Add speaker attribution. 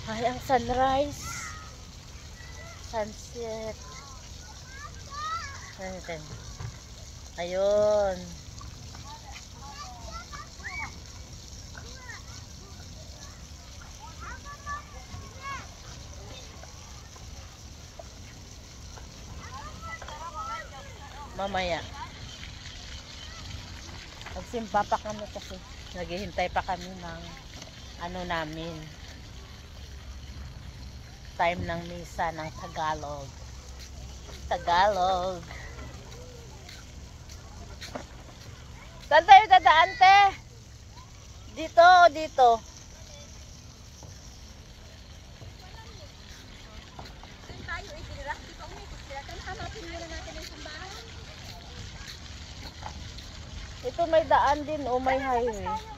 Speaker 1: Ay, ang sunrise. Sunset. Sunset. Ayun. Mamaya. Magsimpa pa kami kasi naghihintay pa kami ng ano namin. Time ng misa ng Tagalog. Tagalog. Saan tayo dadaan, te? Dito o dito? Ito may daan din o may highway.